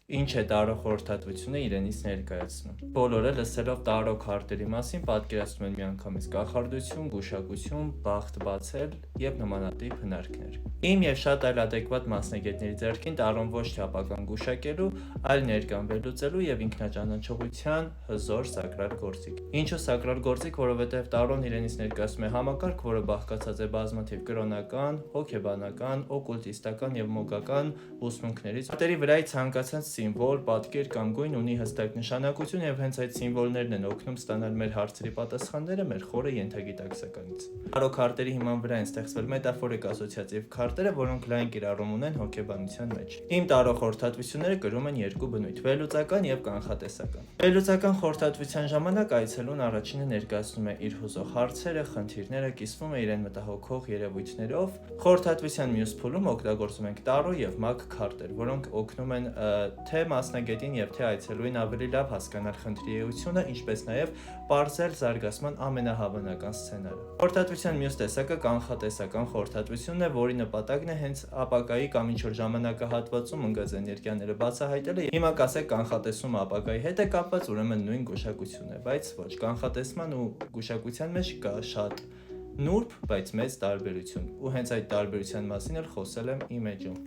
Ինչ է տարրո խորհրդատվությունը իրենից ներկայացնում։ Բոլորը լսելով տարրո քարտերի մասին պատկերացնում են միանգամից կախարդություն, գուշակություն, բախտ բացել եւ նմանատիպ հնարքներ։ Իմ եւ շատ այլ adekvat մասնագետների ձեռքին տարրոն ոչ թե ապագան գուշակելու, այլ ներկան վերլուծելու եւ ինքնաճանաչողության հզոր սակրալ գործիք։ Ինչու սակրալ գործիք, որովհետեւ տարրոն իրենից ներկայացնում է համակարգ, որը բաղկացած է բազմաթիվ կրոնական, հոգեբանական, օկուլտիստական եւ մոգական ուսմունքներից։ Քարտերի վրայի ցանկացած սիմվոլ, պատկեր կամ գույն ունի հստակ նշանակություն եւ հենց այդ սիմվոլներն են օգնում ստանալ մեր հարցերի պատասխանները մեր խորը ենթագիտակցականից։ Տարրո քարտերի հիման վրա են ստեղծվել մետաֆորիկ ասոցիատիվ քարտերը, որոնք լայն կիրառում ունեն հոգեբանության մեջ։ Իմ տարրո խորհրդատվությունները կրում են երկու բնույթ՝ վերլուծական եւ կանխատեսական։ Վերլուծական խորհրդատվության ժամանակ այցելուն առաջինը ներկայացնում է իր հուզող հարցերը, խնդիրները, կիսվում է իրեն մտահոգող երևույթներով։ Խորհրդատվության մյուս փուլում օգտագործում ենք տարրո եւ մագ քարտեր, որոնք օգնում են թե մասնագետին եւ թե այցելուին ավելի լավ հասկանալ խնդրի էությունը, ինչպես նաեւ պարզել զարգացման ամենահավանական սցենարը։ Խորհրդատվության մյուս տեսակը կանխատեսական խորհրդատվությունն է, որի նպատակն է հենց ապագայի կամ ինչ-որ ժամանակահատվածում ընկած էներգիաները բացահայտելը։ Հիմա կասեք կանխատեսումը ապագայի հետ է կապված, ուրեմն նույն գուշակությունն է, բայց ոչ, կանխատեսման ու գուշակության մեջ կա շատ նուրբ, բայց մեծ տարբերություն։ Ու հենց այդ տարբերության մասին էլ խոսել եմ իմ էջում։